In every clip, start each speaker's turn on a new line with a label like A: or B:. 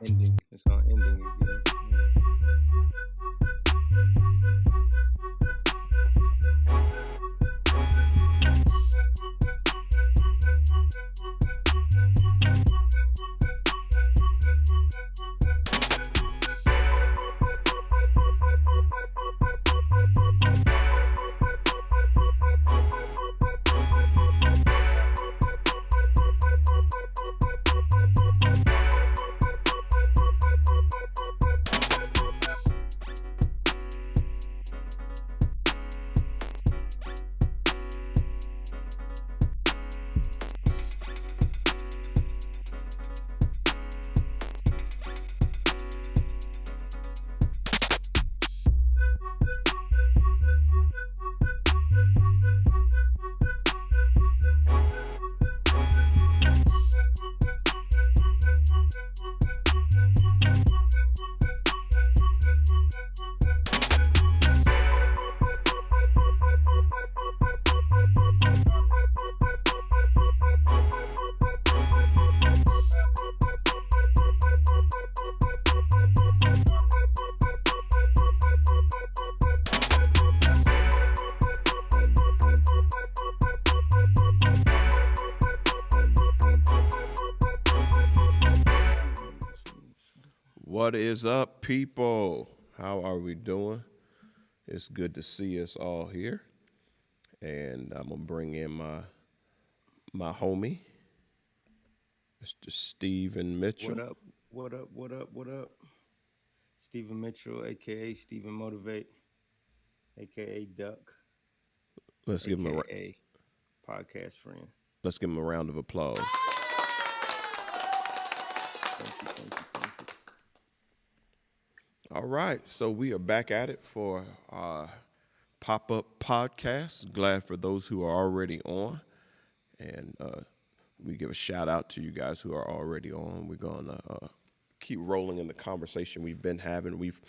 A: ending. It's on ending again.
B: What is up, people? How are we doing? It's good to see us all here. And I'm gonna bring in my homie, Mr. Steven
A: What
B: Mitchell.
A: up? What up? What up? What up? Stephen Mitchell, aka Stephen Motivate, aka Duck,
B: Let's give him
A: aka podcast friend.
B: let's give him a round of applause.
A: Thank you, thank you, thank you.
B: All right, so we are back at it for our pop-up podcast. Glad for those who are already on, and we give a shout out to you guys who are already on. We're gonna keep rolling in the conversation we've been having. We've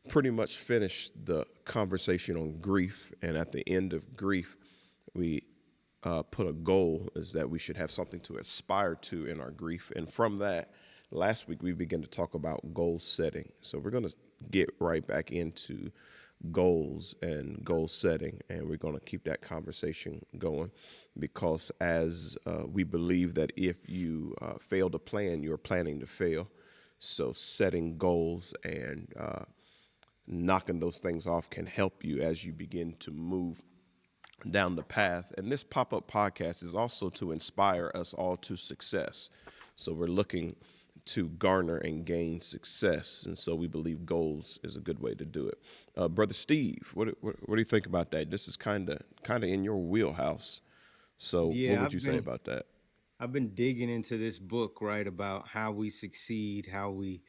B: pretty much finished the conversation on grief, and at the end of grief, we put a goal is that we should have something to aspire to in our grief, and from that, last week we began to talk about goal setting. So we're going to get right back into goals and goal setting, and we're going to keep that conversation going because as we believe that if you fail to plan, you're planning to fail. So setting goals and knocking those things off can help you as you begin to move down the path. And this pop-up podcast is also to inspire us all to success. So we're looking to garner and gain success. And so we believe goals is a good way to do it. Brother Steve, what do you think about that? This is kind of in your wheelhouse. So what
A: Yeah,
B: would you say about that?
A: I've been digging into this book, right, about how we succeed, how we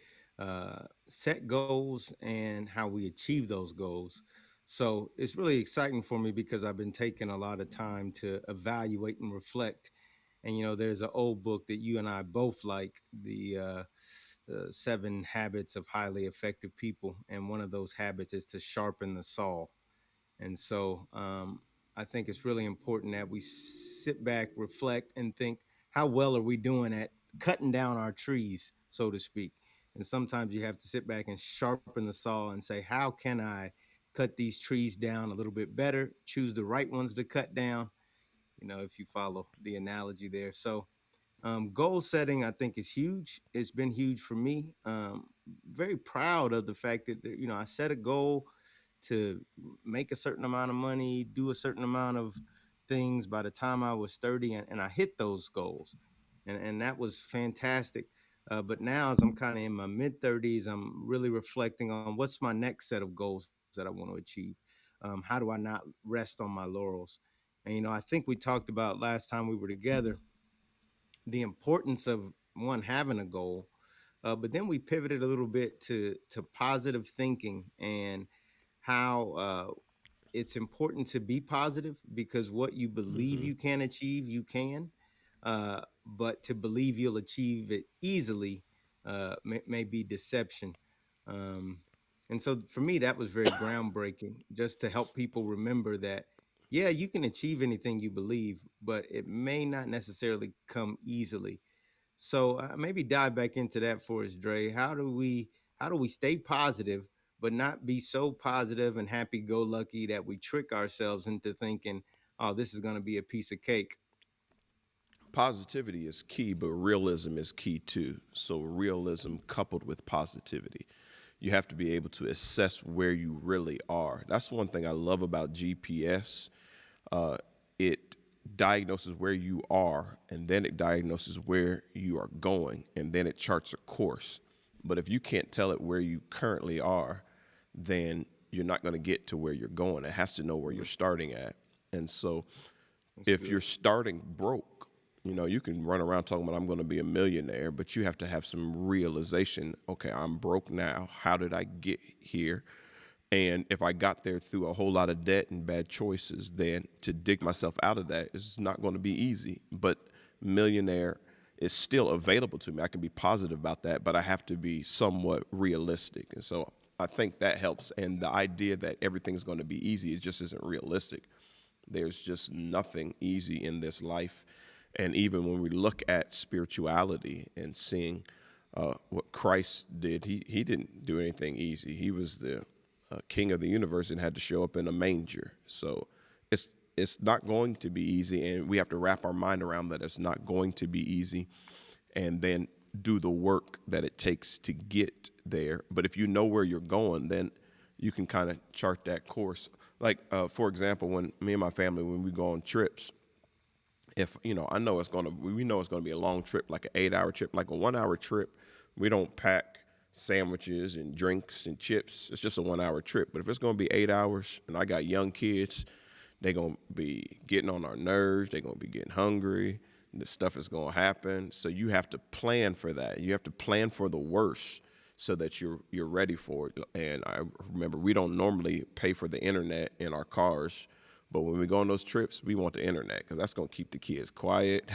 A: set goals, and how we achieve those goals. So it's really exciting for me because I've been taking a lot of time to evaluate and reflect. And there's an old book that you and I both like, the Seven Habits of Highly Effective People, and one of those habits is to sharpen the saw. And so I think it's really important that we sit back, reflect, and think, how well are we doing at cutting down our trees, so to speak? And sometimes you have to sit back and sharpen the saw and say, how can I cut these trees down a little bit better, choose the right ones to cut down, if you follow the analogy there. So goal setting, I think, is huge. It's been huge for me. Very proud of the fact that I set a goal to make a certain amount of money, do a certain amount of things by the time I was 30, and I hit those goals, and that was fantastic. But now, as I'm kind of in my mid 30s, I'm really reflecting on what's my next set of goals that I want to achieve. How do I not rest on my laurels? And I think we talked about last time we were together the importance of one having a goal, but then we pivoted a little bit to positive thinking and how it's important to be positive because what you believe
B: Hmm.
A: you can achieve, you can. But to believe you'll achieve it easily may be deception. Um, and so for me, that was very groundbreaking just to help people remember that, yeah, you can achieve anything you believe, but it may not necessarily come easily. So maybe dive back into that for us, Dre. How do we stay positive but not be so positive and happy go lucky that we trick ourselves into thinking, oh, this is going to be a piece of cake.
B: Positivity is key, but realism is key too. So, realism coupled with positivity. You have to be able to assess where you really are. That's one thing I love about GPS. Uh, it diagnoses where you are, and then it diagnoses where you are going, and then it charts a course. But if you can't tell it where you currently are, then you're not going to get to where you're going. It has to know where you're
A: Mm,
B: starting at. And so
A: that's
B: if you're
A: good.
B: starting broke, you can run around talking about I'm going to be a millionaire, but you have to have some realization. Okay, I'm broke now. How did I get here? And if I got there through a whole lot of debt and bad choices, then to dig myself out of that is not going to be easy. But millionaire is still available to me. I can be positive about that, but I have to be somewhat realistic. And so I think that helps. And the idea that everything's going to be easy is just isn't realistic. There's just nothing easy in this life. And even when we look at spirituality and seeing what Christ did, he didn't do anything easy. He was the king of the universe and had to show up in a manger. So it's it's not going to be easy, and we have to wrap our mind around that it's not going to be easy, and then do the work that it takes to get there. But if you know where you're going, then you can kind of chart that course. Like for example, when me and my family when we go on trips, if I know we know it's gonna be a long trip, like an 8 hour trip, like a 1 hour trip. We don't pack sandwiches and drinks and chips. It's just a 1 hour trip. But if it's gonna be 8 hours, and I got young kids, they're gonna be getting on our nerves. They're gonna be getting hungry. This stuff is gonna happen. So you have to plan for that. You have to plan for the worst so that you're ready for it. And I remember we don't normally pay for the internet in our cars, but when we go on those trips, we want the internet because that's gonna keep the kids quiet.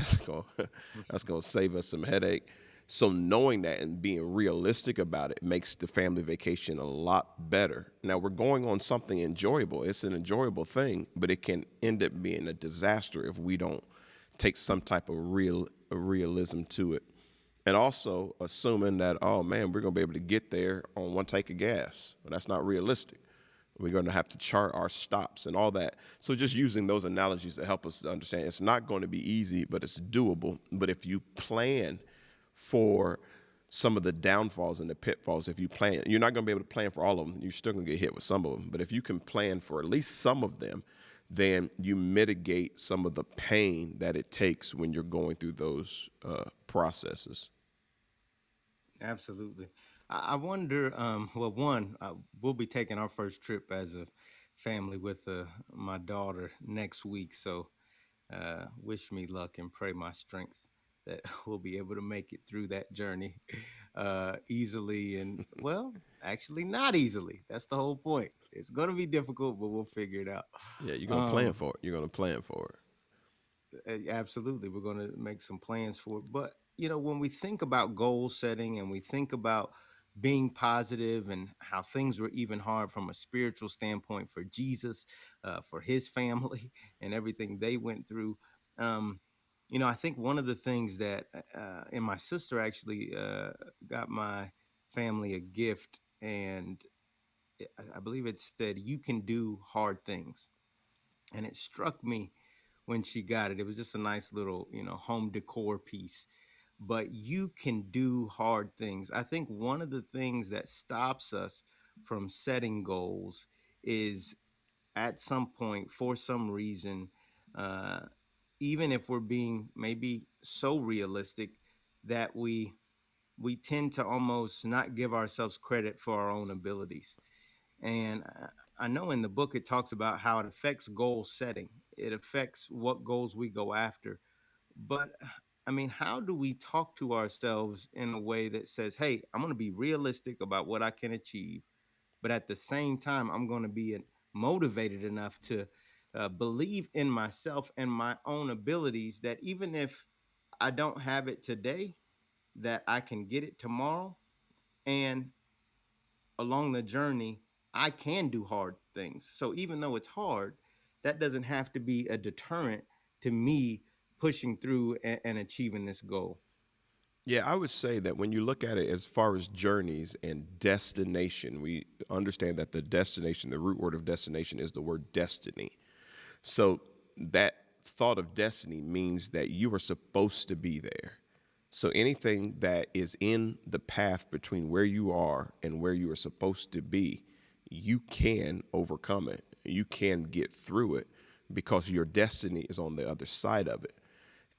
B: That's gonna save us some headache. So knowing that and being realistic about it makes the family vacation a lot better. Now we're going on something enjoyable. It's an enjoyable thing, but it can end up being a disaster if we don't take some type of realism to it. And also assuming that, oh man, we're gonna be able to get there on one tank of gas. Well, that's not realistic. We're going to have to chart our stops and all that. So just using those analogies to help us to understand it's not going to be easy, but it's doable. But if you plan for some of the downfalls and the pitfalls, if you plan, you're not going to be able to plan for all of them. You're still going to get hit with some of them. But if you can plan for at least some of them, then you mitigate some of the pain that it takes when you're going through those processes.
A: Absolutely. I wonder. Well, one, we'll be taking our first trip as a family with my daughter next week. So, wish me luck and pray my strength that we'll be able to make it through that journey easily. And well, actually, not easily. That's the whole point. It's going to be difficult, but we'll figure it out.
B: Yeah, you're going to plan
A: Um,
B: for it. You're going to plan for it.
A: Absolutely, we're going to make some plans for it. But when we think about goal setting and we think about being positive and how things were even hard from a spiritual standpoint for Jesus, for his family, and everything they went through. Um, I think one of the things that, and my sister actually got my family a gift, and I believe it said, "You can do hard things." And it struck me when she got it. It was just a nice little, home decor piece. But you can do hard things. I think one of the things that stops us from setting goals is at some point, for some reason, uh, even if we're being maybe so realistic that we tend to almost not give ourselves credit for our own abilities. And I know in the book it talks about how it affects goal setting. It affects what goals we go after. But I mean, how do we talk to ourselves in a way that says, "Hey, I'm going to be realistic about what I can achieve, but at the same time, I'm going to be motivated enough to believe in myself and my own abilities that even if I don't have it today, that I can get it tomorrow." And along the journey, I can do hard things. So even though it's hard, that doesn't have to be a deterrent to me pushing through and achieving this goal.
B: Yeah, I would say that when you look at it as far as journeys and destination, we understand that the destination, the root word of destination is the word destiny. So that thought of destiny means that you are supposed to be there. So anything that is in the path between where you are and where you are supposed to be, you can overcome it. You can get through it because your destiny is on the other side of it.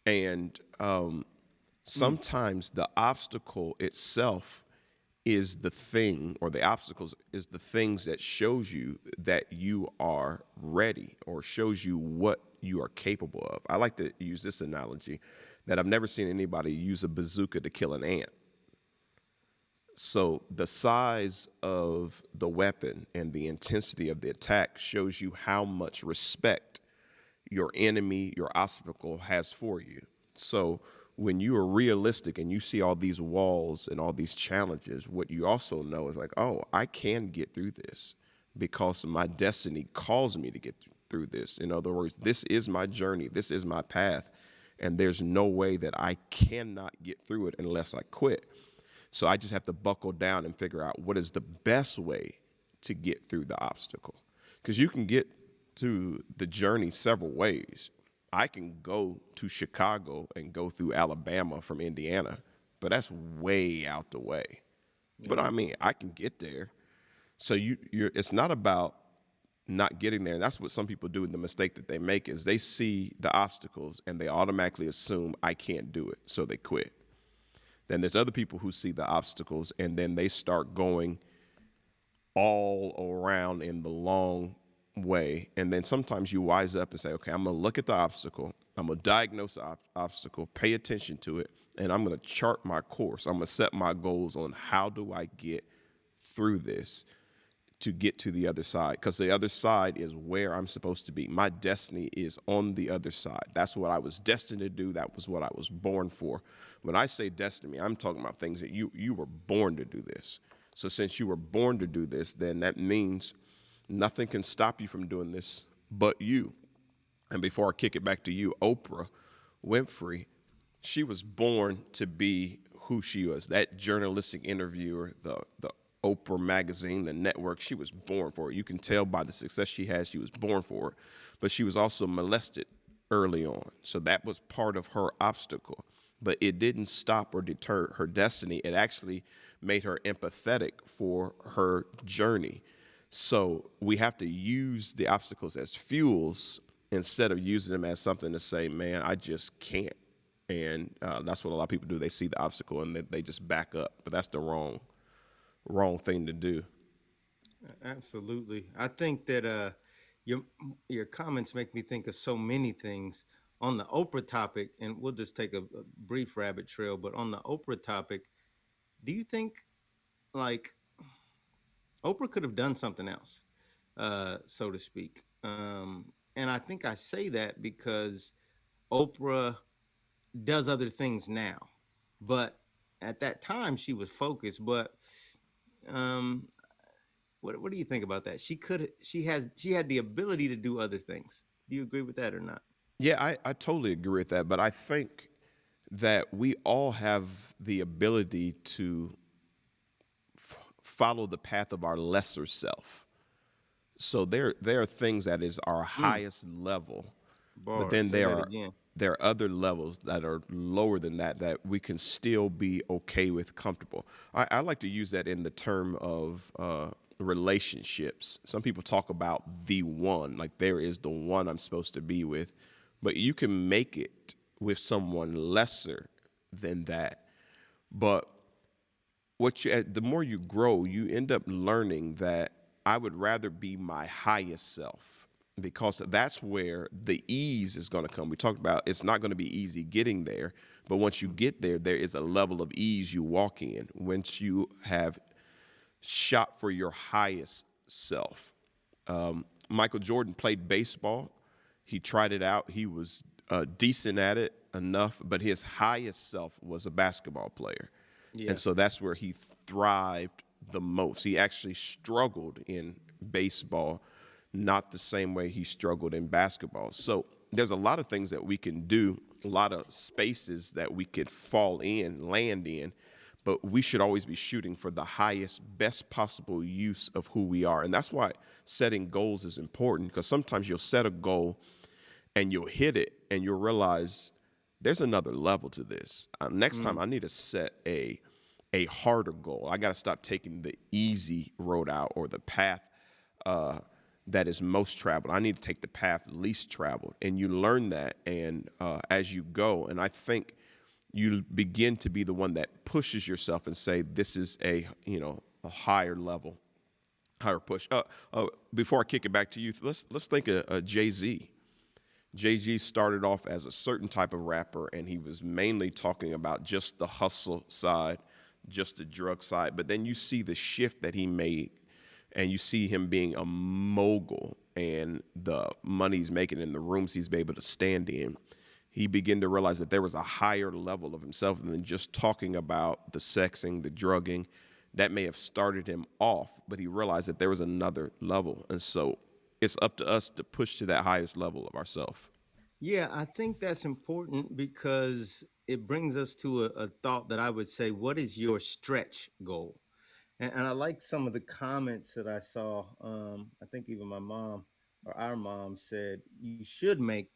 B: And
A: Mm,
B: sometimes the obstacle itself is the thing, or the obstacles is the things that shows you that you are ready or shows you what you are capable of. I like to use this analogy that I've never seen anybody use a bazooka to kill an ant. So the size of the weapon and the intensity of the attack shows you how much respect your enemy, your obstacle has for you. So when you are realistic and you see all these walls and all these challenges, what you also know is like, oh, I can get through this because my destiny calls me to get through this. In other words, this is my journey, this is my path, and there's no way that I cannot get through it unless I quit. So I just have to buckle down and figure out what is the best way to get through the obstacle. Because you can get to the journey several ways. I can go to Chicago and go through Alabama from Indiana, but that's way out the way. But
A: yeah.
B: I mean, I can get there. So you're it's not about not getting there. And that's what some people do. And the mistake that they make is they see the obstacles and they automatically assume I can't do it. So they quit. Then there's other people who see the obstacles and then they start going all around in the long way. And then sometimes you wise up and say, okay, I'm going to look at the obstacle. I'm going to diagnose the obstacle, pay attention to it, and I'm going to chart my course. I'm going to set my goals on how do I get through this to get to the other side, because the other side is where I'm supposed to be. My destiny is on the other side. That's what I was destined to do. That was what I was born for. When I say destiny, I'm talking about things that you were born to do this. So since you were born to do this, then that means nothing can stop you from doing this but you. And before I kick it back to you, Oprah Winfrey, she was born to be who she was. That journalistic interviewer, the Oprah magazine, the network, she was born for it. You can tell by the success she has, she was born for it. But she was also molested early on. So that was part of her obstacle. But it didn't stop or deter her destiny. It actually made her empathetic for her journey. So we have to use the obstacles as fuels instead of using them as something to say, man, I just can't. And that's what a lot of people do. They see the obstacle and they just back up. But that's the wrong thing to do.
A: Absolutely. I think that your your comments make me think of so many things on the Oprah topic, and we'll just take a brief rabbit trail. But on the Oprah topic, do you think like Oprah could have done something else, so to speak? And I think I say that because Oprah does other things now, but at that time she was focused. But um, what do you think about that? She had the ability to do other things. Do you agree with that or not?
B: Yeah, I totally agree with that. But I think that we all have the ability to follow the path of our lesser self. So there are things that is our
A: Mm,
B: highest level, but
A: bars.
B: then
A: Say that again.
B: there are other levels that are lower than that we can still be okay with, comfortable. I like to use that in the term of relationships. Some people talk about the one, like there is the one I'm supposed to be with, but you can make it with someone lesser than that. But the more you grow, you end up learning that I would rather be my highest self, because that's where the ease is going to come. We talked about it's not going to be easy getting there, but once you get there, there is a level of ease you walk in once you have shot for your highest self. Michael Jordan played baseball. He tried it out. He was decent at it enough, but his highest self was a basketball player.
A: Yeah.
B: And so that's where he thrived the most. He actually struggled in baseball, not the same way he struggled in basketball. So there's a lot of things that we can do a lot of spaces that we could fall in, land in, but we should always be shooting for the highest, best possible use of who we are. And that's why setting goals is important, because sometimes you'll set a goal and you'll hit it and you'll realize there's another level to this. Next time I need to set a harder goal. I got to stop taking the easy road out or the path uh, that is most traveled. I need to take the path least traveled, and you learn that, and as you go, and I think you begin to be the one that pushes yourself and say, "This is a higher level, higher push." Before I kick it back to you, let's think of Jay-Z. Jay-Z started off as a certain type of rapper, and he was mainly talking about just the hustle side, just the drug side. But then you see the shift that he made, and you see him being a mogul and the money he's making in the rooms he's been able to stand in. He began to realize that there was a higher level of himself than just talking about the sexing, the drugging. That may have started him off, but he realized that there was another level. And so it's up to us to push to that highest level of ourselves.
A: Yeah, I think that's important because it brings us to a thought that I would say, what is your stretch goal? And I like some of the comments that I saw. I think even my mom or our mom said, you should make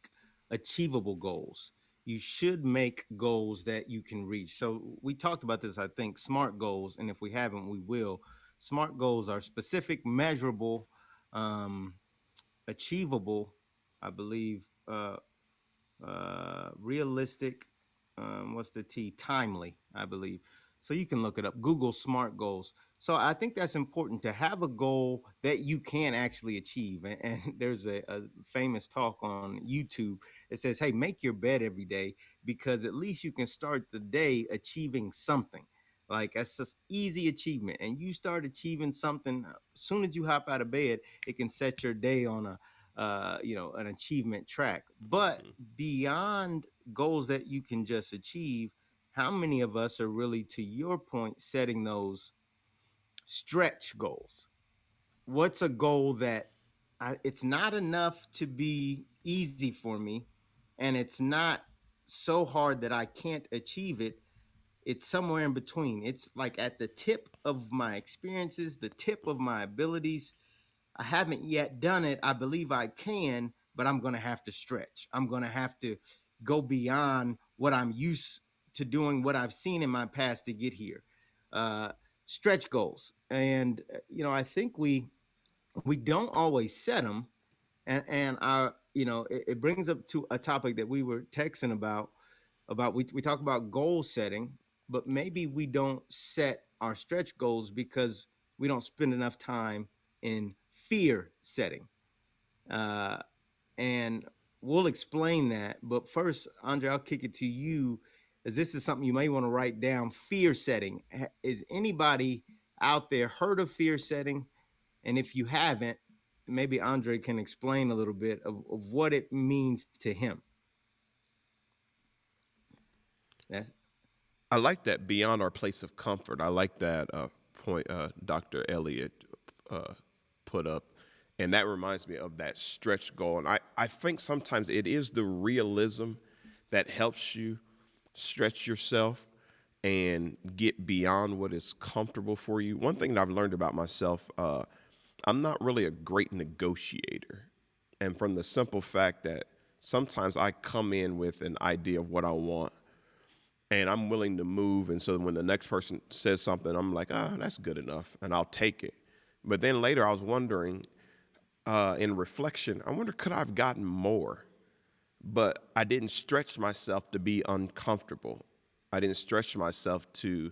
A: achievable goals. You should make goals that you can reach. So we talked about this, I think, SMART goals. And if we haven't, we will. SMART goals are specific, measurable, um, achievable, I believe, realistic, what's the T? Timely, I believe. So you can look it up. Google SMART goals. So I think that's important to have a goal that you can actually achieve. And there's a famous talk on YouTube. It says, hey, make your bed every day because at least you can start the day achieving something. Like that's just easy achievement. And you start achieving something as soon as you hop out of bed, it can set your day on a an achievement track. But beyond goals that you can just achieve, how many of us are really, to your point, setting those stretch goals? What's a goal that it's not enough to be easy for me, and it's not so hard that I can't achieve it? It's somewhere in between. It's like at the tip of my experiences, the tip of my abilities. I haven't yet done it. I believe I can, but I'm going to have to stretch. I'm going to have to go beyond what I'm used to doing, what I've seen in my past to get here. Uh, Stretch goals, and I think we don't always set them, and it brings up to a topic that we were texting about we talk about goal setting, but maybe we don't set our stretch goals because we don't spend enough time in fear setting. Uh, and we'll explain that. But first, Andre, I'll kick it to you, as this is something you may want to write down. Fear setting. Is anybody out there heard of fear setting? And if you haven't, maybe Andre can explain a little bit of what it means to him. That's
B: I like that beyond our place of comfort. I like that point Dr. Elliott uh, put up. And that reminds me of that stretch goal. And I think sometimes it is the realism that helps you stretch yourself and get beyond what is comfortable for you. One thing that I've learned about myself, I'm not really a great negotiator. And from the simple fact that sometimes I come in with an idea of what I want and I'm willing to move. And so when the next person says something, I'm like, that's good enough, and I'll take it. But then later I was wondering, in reflection, I wonder, could I have gotten more? But I didn't stretch myself to be uncomfortable. I didn't stretch myself to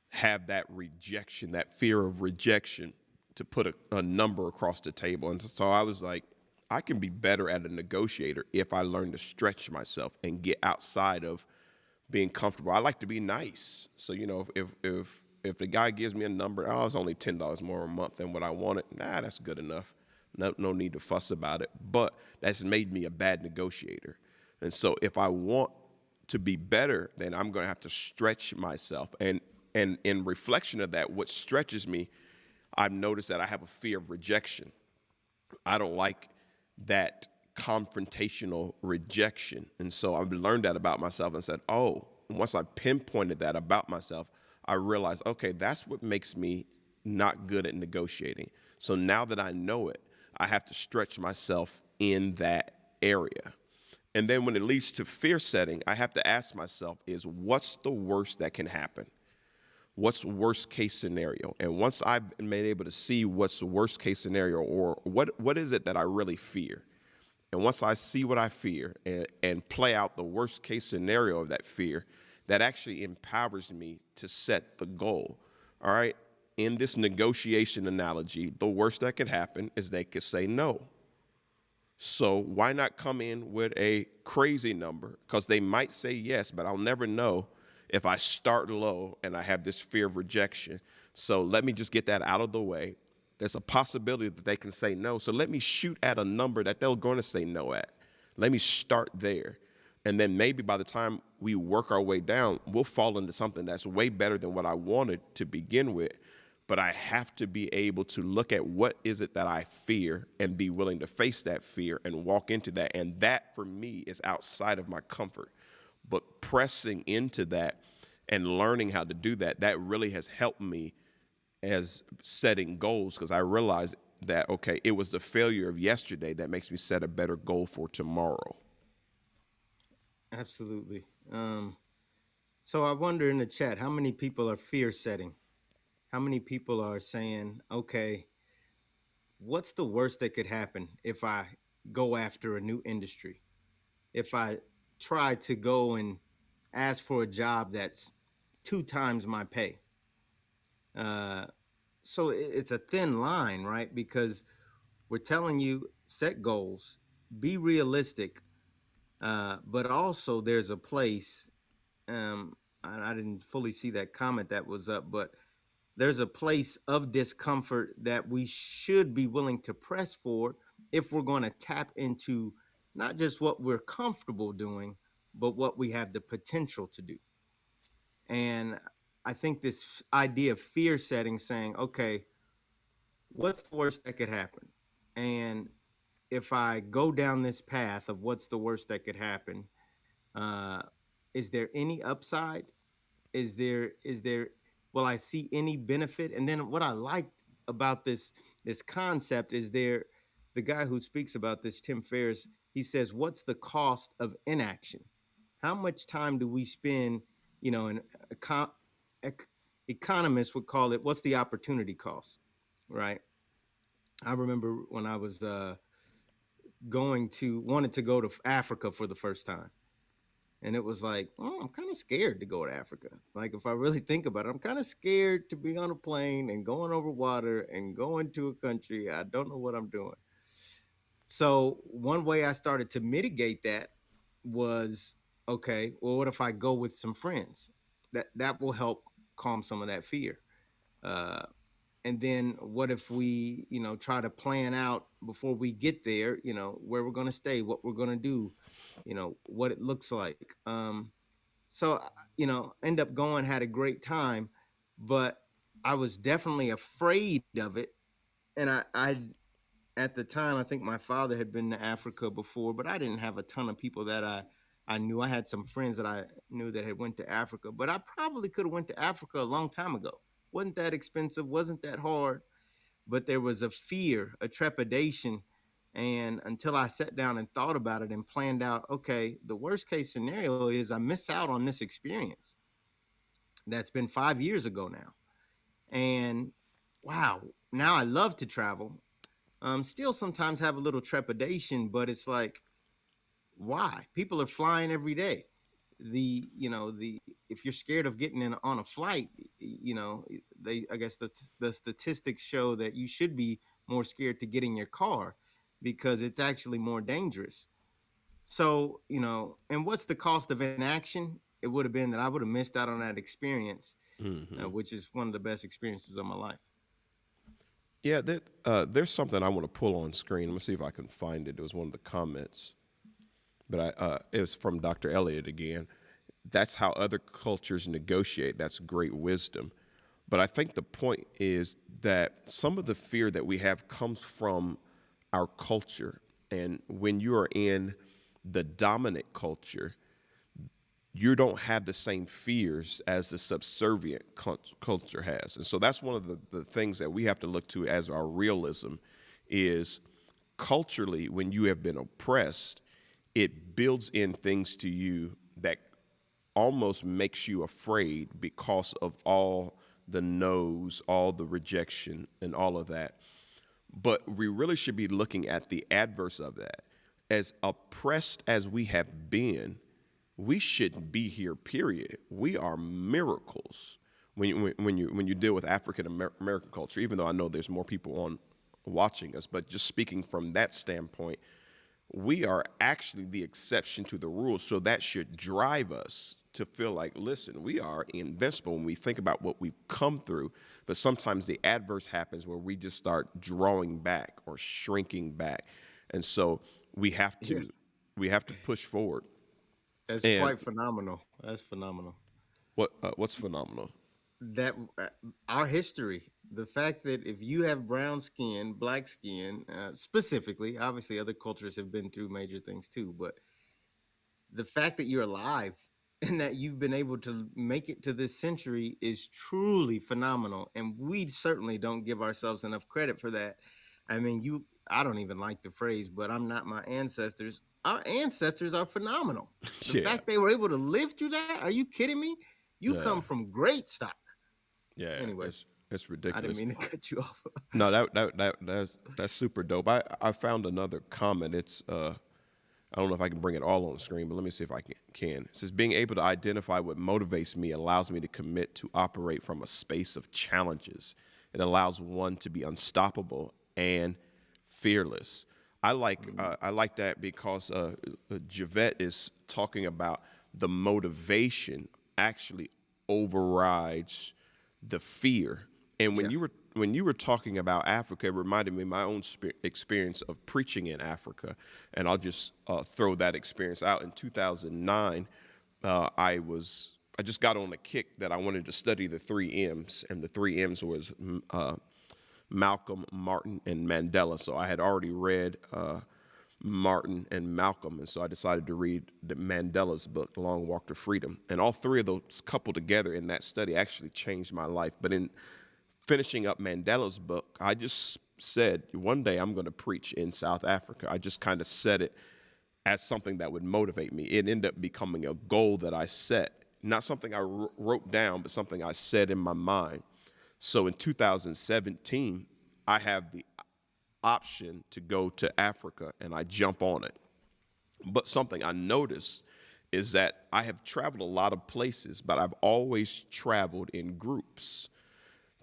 B: have that rejection, that fear of rejection, to put a number across the table. And so I was like, I can be better at a negotiator if I learn to stretch myself and get outside of being comfortable. I like to be nice. So, if the guy gives me a number, it's only $10 more a month than what I wanted, that's good enough. No need to fuss about it. But that's made me a bad negotiator. And so if I want to be better, then I'm going to have to stretch myself. And in reflection of that, what stretches me, I've noticed that I have a fear of rejection. I don't like that confrontational rejection. And so I've learned that about myself and said, oh, once I pinpointed that about myself, I realized, okay, that's what makes me not good at negotiating. So now that I know it, I have to stretch myself in that area. And then when it leads to fear setting, I have to ask myself is what's the worst that can happen? What's worst case scenario? And once I've been able to see what's the worst case scenario or what is it that I really fear? And once I see what I fear and play out the worst case scenario of that fear, that actually empowers me to set the goal. All right. In this negotiation analogy, the worst that could happen is they could say no. So why not come in with a crazy number? Because they might say yes, but I'll never know if I start low and I have this fear of rejection. So let me just get that out of the way. There's a possibility that they can say no. So let me shoot at a number that they're going to say no at. Let me start there. And then maybe by the time we work our way down, we'll fall into something that's way better than what I wanted to begin with. But I have to be able to look at what is it that I fear and be willing to face that fear and walk into that. And that for me is outside of my comfort. But pressing into that and learning how to do that, that really has helped me as setting goals because I realized that, okay, it was the failure of yesterday that makes me set a better goal for tomorrow.
A: Absolutely. So I wonder in the chat, how many people are fear setting? How many people are saying, okay, what's the worst that could happen if I go after a new industry? If I try to go and ask for a job that's two times my pay? Uh, so it's a thin line, right? Because we're telling you set goals, be realistic, but also there's a place. I didn't fully see that comment that was up, but there's a place of discomfort that we should be willing to press for if we're going to tap into not just what we're comfortable doing, but what we have the potential to do. And I think this idea of fear setting, saying, okay, what's the worst that could happen? And if I go down this path of what's the worst that could happen, uh, is there any upside? Is there will I see any benefit? And then what I like about this concept is there the guy who speaks about this, Tim Ferriss, he says, what's the cost of inaction? How much time do we spend, and ec- economists would call it, what's the opportunity cost, right? I remember when I was wanted to go to Africa for the first time. And it was like, oh, I'm kind of scared to go to Africa. Like, if I really think about it, I'm kind of scared to be on a plane and going over water and going to a country I don't know what I'm doing. So, one way I started to mitigate that was, okay, well, what if I go with some friends? That will help calm some of that fear. Uh, and then what if we, try to plan out before we get there, where we're going to stay, what we're going to do, what it looks like. So, end up going, had a great time, but I was definitely afraid of it. And I at the time, I think my father had been to Africa before, but I didn't have a ton of people that I knew. I had some friends that I knew that had went to Africa, but I probably could have went to Africa a long time ago. Wasn't that expensive? Wasn't that hard? But there was a fear, a trepidation. And until I sat down and thought about it and planned out, okay, the worst case scenario is I miss out on this experience that's been 5 years ago now. And wow, now I love to travel. Still sometimes have a little trepidation, but it's like, why? People are flying every day. The if you're scared of getting in on a flight, they I guess the statistics show that you should be more scared to get in your car because it's actually more dangerous. So, and what's the cost of inaction? It would have been that I would have missed out on that experience,
B: Hmm.
A: which is one of the best experiences of my life.
B: Yeah, there's something I want to pull on screen. Let me see if I can find it. It was one of the comments, but it was from Dr. Elliott again. That's how other cultures negotiate. That's great wisdom. But I think the point is that some of the fear that we have comes from our culture. And when you are in the dominant culture, you don't have the same fears as the subservient culture has. And so that's one of the things that we have to look to as our realism is culturally, when you have been oppressed, it builds in things to you that almost makes you afraid because of all the no's, all the rejection, and all of that. But we really should be looking at the adverse of that. As oppressed as we have been, we shouldn't be here, period. We are miracles when you deal with African American culture, even though I know there's more people on watching us, but just speaking from that standpoint, we are actually the exception to the rule. So that should drive us to feel like, listen, we are invincible when we think about what we've come through. But sometimes the adverse happens where we just start drawing back or shrinking back. And so we have
A: Yeah.
B: to we have to push forward.
A: That's
B: And
A: quite phenomenal. That's phenomenal.
B: what's phenomenal?
A: That our history, the fact that if you have brown skin, black skin, specifically, obviously other cultures have been through major things too, but the fact that you're alive and that you've been able to make it to this century is truly phenomenal. And we certainly don't give ourselves enough credit for that. I mean, I don't even like the phrase, but I'm not my ancestors. Our ancestors are phenomenal. The
B: Yeah,
A: fact they were able to live through that, are you kidding me? You
B: yeah,
A: come from great stock.
B: yeah.
A: Anyway,
B: It's
A: I didn't
B: ridiculous.
A: mean to cut you off.
B: No, that's super dope. I found another comment. It's I don't know if I can bring it all on the screen, but let me see if I can. It says, being able to identify what motivates me allows me to commit to operate from a space of challenges. It allows one to be unstoppable and fearless. I like that because Javette is talking about the motivation actually overrides the fear. And
A: Yeah.
B: when you were talking about Africa, it reminded me of my own experience of preaching in Africa, and I'll just throw that experience out. In 2009, I just got on a kick that I wanted to study the three M's, and the three M's was Malcolm, Martin, and Mandela. So I had already read Martin and Malcolm, and so I decided to read Mandela's book, Long Walk to Freedom. And all three of those coupled together in that study actually changed my life. But in finishing up Mandela's book, I just said, one day I'm going to preach in South Africa. I just kind of said it as something that would motivate me. It ended up becoming a goal that I set, not something I wrote down, but something I said in my mind. So in 2017, I have the option to go to Africa, and I jump on it. But something I noticed is that I have traveled a lot of places, but I've always traveled in groups.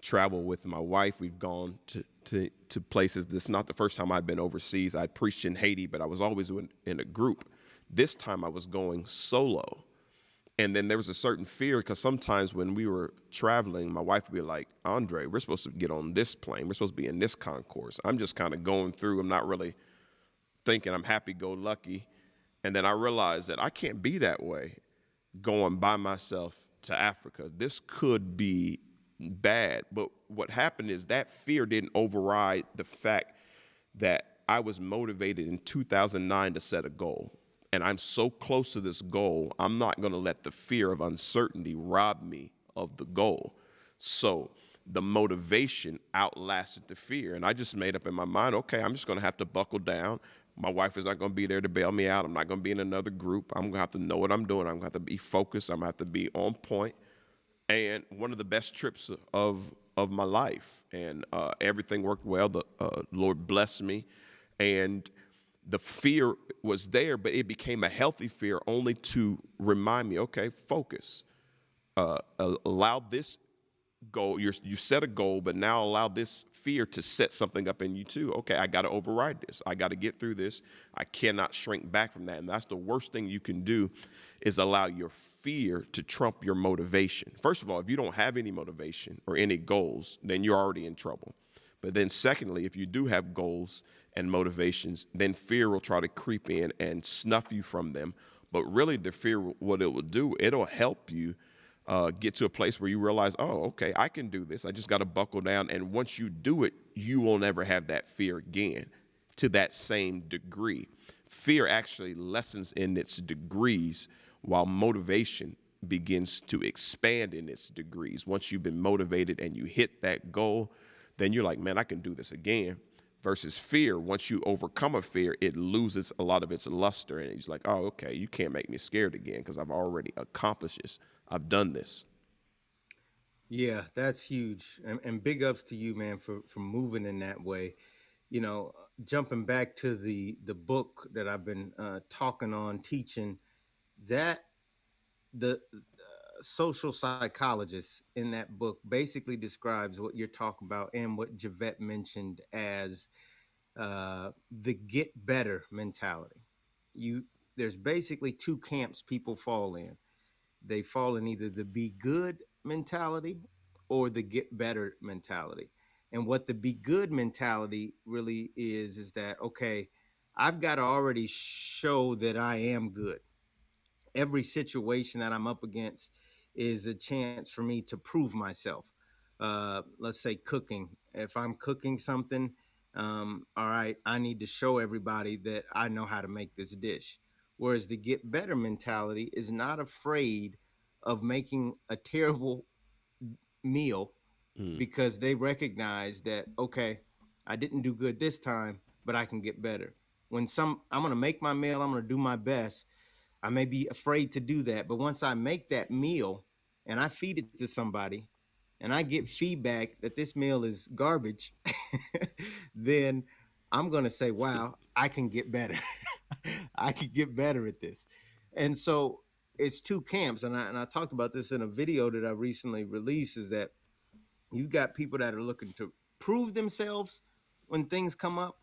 B: Travel with my wife. We've gone to places. This is not the first time I've been overseas. I preached in Haiti, but I was always in a group. This time I was going solo. And then there was a certain fear because sometimes when we were traveling, my wife would be like, Andre, we're supposed to get on this plane. We're supposed to be in this concourse. I'm just kind of going through. I'm not really thinking I'm happy-go-lucky. And then I realized that I can't be that way going by myself to Africa. This could be bad. But what happened is that fear didn't override the fact that I was motivated in 2009 to set a goal. And I'm so close to this goal, I'm not going to let the fear of uncertainty rob me of the goal. So the motivation outlasted the fear. And I just made up in my mind, okay, I'm just going to have to buckle down. My wife is not going to be there to bail me out. I'm not going to be in another group. I'm going to have to know what I'm doing. I'm going to have to be focused. I'm going to have to be on point. And one of the best trips of my life. And everything worked well. The Lord blessed me. And the fear was there, but it became a healthy fear only to remind me, okay, focus. Allow this goal. You set a goal, but now allow this fear to set something up in you too. Okay, I got to override this. I got to get through this. I cannot shrink back from that. And that's the worst thing you can do is allow your fear to trump your motivation. First of all, if you don't have any motivation or any goals, then you're already in trouble. But then secondly, if you do have goals and motivations, then fear will try to creep in and snuff you from them. But really the fear, what it will do, it'll help you get to a place where you realize, oh, okay, I can do this. I just got to buckle down. And once you do it, you will never have that fear again. to that same degree. Fear actually lessens in its degrees, while motivation begins to expand in its degrees. Once you've been motivated and you hit that goal, then you're like, man, I can do this again. Versus fear, once you overcome a fear, it loses a lot of its luster. And he's like, oh, okay, you can't make me scared again because I've already accomplished this. I've done this.
A: Yeah, that's huge. And big ups to you, man, for moving in that way. You know, jumping back to the book that I've been talking on, teaching, that the social psychologist in that book basically describes what you're talking about and what Javette mentioned as the get better mentality. You There's basically two camps people fall in. They fall in either the be good mentality or the get better mentality. And what the be good mentality really is that, okay, I've got to already show that I am good. Every situation that I'm up against is a chance for me to prove myself. Let's say cooking. If I'm cooking something, all right, I need to show everybody that I know how to make this dish. Whereas the get better mentality is not afraid of making a terrible meal
B: Mm.
A: because they recognize that, okay, I didn't do good this time, but I can get better. I'm going to make my meal, I'm going to do my best. I may be afraid to do that, but once I make that meal and I feed it to somebody and I get feedback that this meal is garbage, then I'm going to say, wow, I can get better. I can get better at this. And so it's two camps. And I talked about this in a video that I recently released, is that you've got people that are looking to prove themselves when things come up,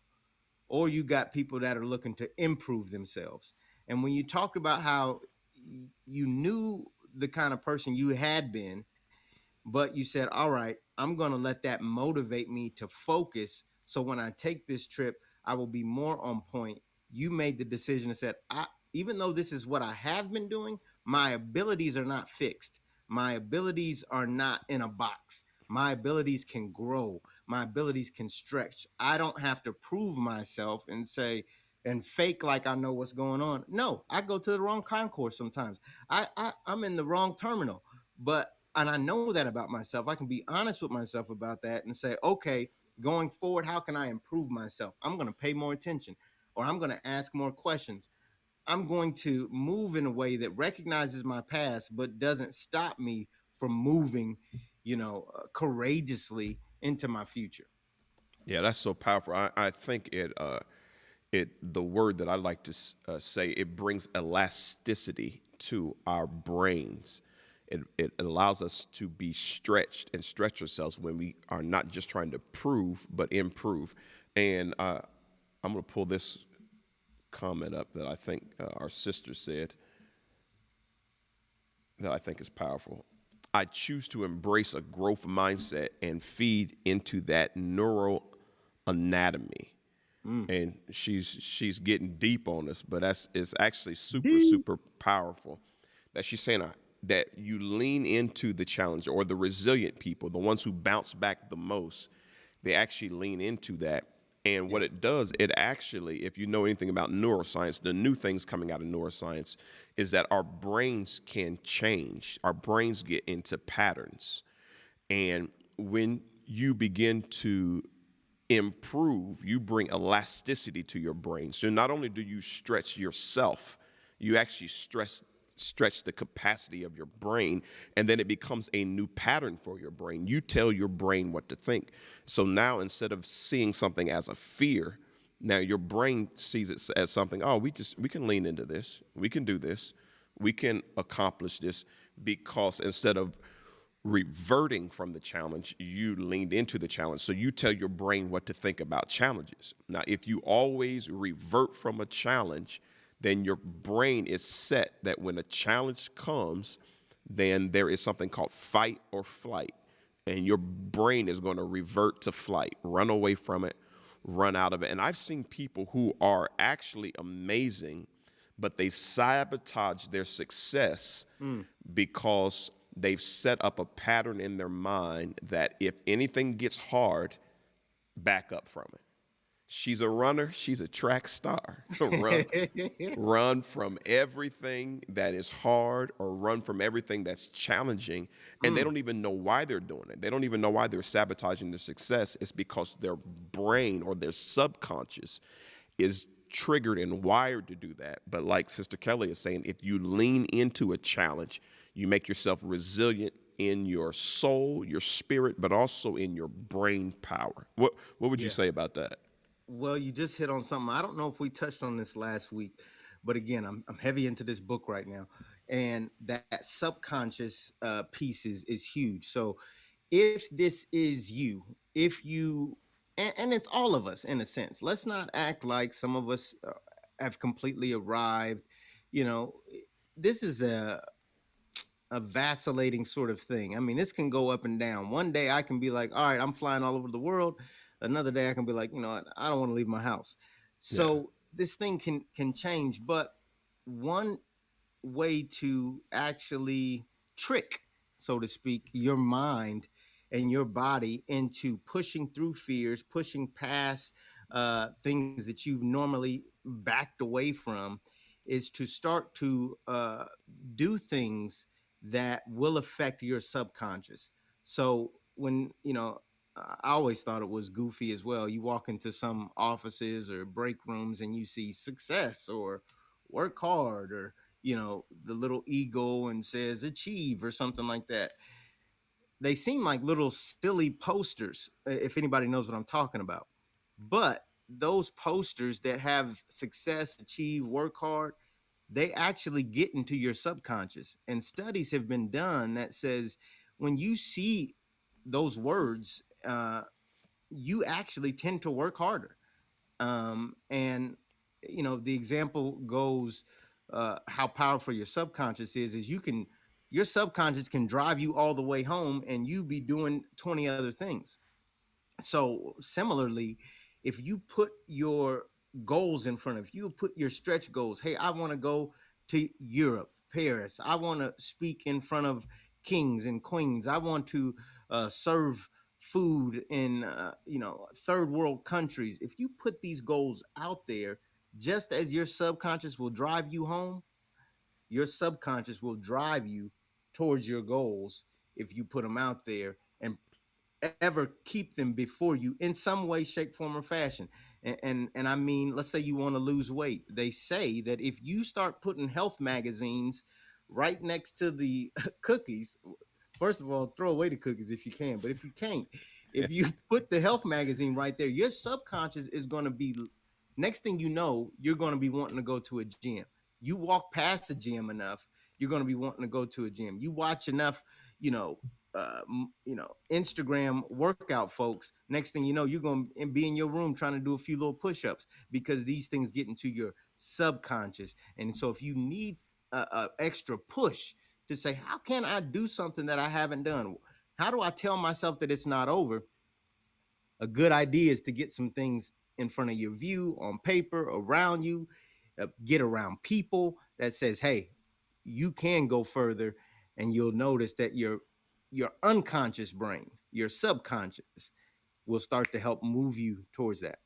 A: or you got people that are looking to improve themselves. And when you talked about how you knew the kind of person you had been, but you said, all right, I'm going to let that motivate me to focus. So when I take this trip, I will be more on point. You made the decision and said, even though this is what I have been doing, my abilities are not fixed. My abilities are not in a box. My abilities can grow. My abilities can stretch. I don't have to prove myself and say, and fake like I know what's going on. No, I go to the wrong concourse sometimes. I'm in the wrong terminal, but and I know that about myself. I can be honest with myself about that and say, okay, going forward, how can I improve myself? I'm going to pay more attention, or I'm going to ask more questions. I'm going to move in a way that recognizes my past, but doesn't stop me from moving, courageously into my future.
B: Yeah, that's so powerful. I think the word that I like to say, it brings elasticity to our brains. It allows us to be stretched and stretch ourselves when we are not just trying to prove, but improve. And I'm going to pull this comment up that I think our sister said that I think is powerful. I choose to embrace a growth mindset and feed into that neural anatomy.
A: Mm.
B: And she's getting deep on us, but that's it's actually super
A: Deep.
B: super powerful. That she's saying that you lean into the challenge, or the resilient people, the ones who bounce back the most, they actually lean into that. And what
A: Yeah.
B: it does, it actually, if you know anything about neuroscience, the new things coming out of neuroscience is that our brains can change. Our brains get into patterns. And when you begin to improve, you bring elasticity to your brain. So not only do you stretch yourself, you actually stretch the capacity of your brain, and then it becomes a new pattern for your brain. You tell your brain what to think. So now, instead of seeing something as a fear, now your brain sees it as something, oh, we can lean into this. We can do this. We can accomplish this, because instead of reverting from the challenge, you leaned into the challenge. So you tell your brain what to think about challenges. Now, if you always revert from a challenge, then your brain is set that when a challenge comes, then there is something called fight or flight. And your brain is going to revert to flight, run away from it, run out of it. And I've seen people who are actually amazing, but they sabotage their success
A: Mm.
B: because they've set up a pattern in their mind that if anything gets hard, back up from it. She's a runner. She's a track star. Run from everything that is hard or run from everything that's challenging. And they
A: Mm,
B: don't even know why they're doing it. They don't even know why they're sabotaging their success. It's because their brain or their subconscious is triggered and wired to do that. But like Sister Kelly is saying, if you lean into a challenge, you make yourself resilient in your soul, your spirit, but also in your brain power. What would you
A: yeah.
B: say about that?
A: Well, you just hit on something. I don't know if we touched on this last week, but again, I'm heavy into this book right now, and that subconscious piece is huge. So, if this is you, if you, and it's all of us in a sense. Let's not act like some of us have completely arrived. You know, this is a vacillating sort of thing. I mean, this can go up and down. One day I can be like, all right, I'm flying all over the world. Another day I can be like, you know what, I don't want to leave my house.
B: Yeah.
A: So this thing can change. But one way to actually trick, so to speak, your mind and your body into pushing through fears, pushing past things that you've normally backed away from, is to start to do things that will affect your subconscious. So when I always thought it was goofy as well. You walk into some offices or break rooms and you see success or work hard or the little eagle and says achieve or something like that. They seem like little silly posters, if anybody knows what I'm talking about. But those posters that have success, achieve, work hard, they actually get into your subconscious. And studies have been done that says when you see those words, you actually tend to work harder. And the example goes, how powerful your subconscious is your subconscious can drive you all the way home and you be doing 20 other things. So similarly, if you put your goals in front of you, put your stretch goals. Hey, I want to go to Europe, Paris. I want to speak in front of kings and queens. I want to serve food in third world countries. If you put these goals out there, just as your subconscious will drive you home, your subconscious will drive you towards your goals if you put them out there and ever keep them before you in some way, shape, form, or fashion. And I mean, let's say you want to lose weight. They say that if you start putting health magazines right next to the cookies, first of all, throw away the cookies if you can. But if you can't, if you put the health magazine right there, your subconscious is going to be, next thing you know, you're going to be wanting to go to a gym. You walk past the gym enough, you're going to be wanting to go to a gym. You watch enough, you know, Instagram workout folks. Next thing you know, you're going to be in your room trying to do a few little push-ups because these things get into your subconscious. And so if you need a extra push to say, how can I do something that I haven't done? How do I tell myself that it's not over? A good idea is to get some things in front of your view on paper around you, get around people that says, hey, you can go further. And you'll notice that your unconscious brain, your subconscious, will start to help move you towards that.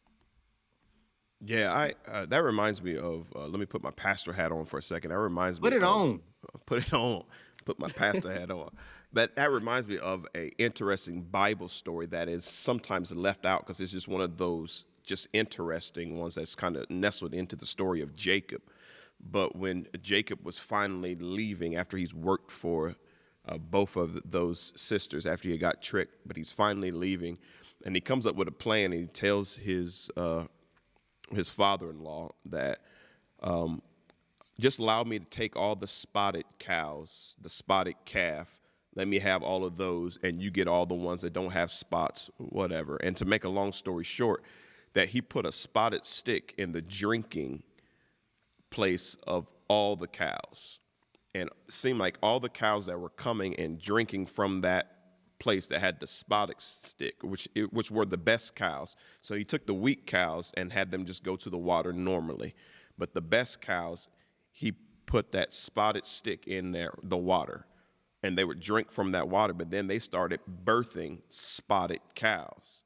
B: Yeah, I that reminds me of. Let me put my pastor hat on for a second. That reminds
A: Put
B: me
A: it
B: of
A: on.
B: put it on. Put my pastor hat on. But that reminds me of a interesting Bible story that is sometimes left out because it's just one of those just interesting ones that's kind of nestled into the story of Jacob. But when Jacob was finally leaving after he's worked for both of those sisters after he got tricked, but he's finally leaving, and he comes up with a plan and he tells his father-in-law that just allow me to take all the spotted cows, the spotted calf. Let me have all of those, and you get all the ones that don't have spots, whatever. And to make a long story short, that he put a spotted stick in the drinking place of all the cows. And it seemed like all the cows that were coming and drinking from that place that had the spotted stick, which were the best cows. So he took the weak cows and had them just go to the water normally. But the best cows, he put that spotted stick in there, the water, and they would drink from that water. But then they started birthing spotted cows.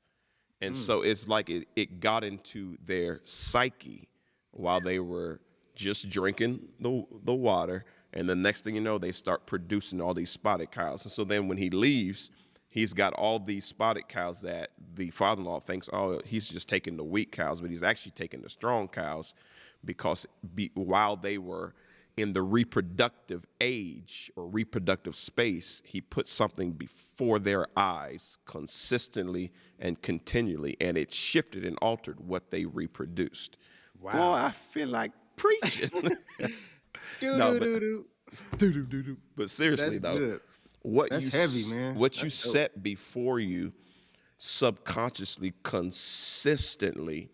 B: And
A: Mm.
B: so it's like it got into their psyche while they were just drinking the water. And the next thing you know, they start producing all these spotted cows. And so then when he leaves, he's got all these spotted cows that the father-in-law thinks, oh, he's just taking the weak cows, but he's actually taking the strong cows because while they were in the reproductive age or reproductive space, he put something before their eyes consistently and continually, and it shifted and altered what they reproduced. Boy,
A: Wow.
B: I feel like preaching.
A: Do
B: No,
A: do
B: but
A: do do.
B: but seriously
A: That's
B: though,
A: good. That's heavy, man.
B: what you
A: That's dope.
B: set before you subconsciously, consistently,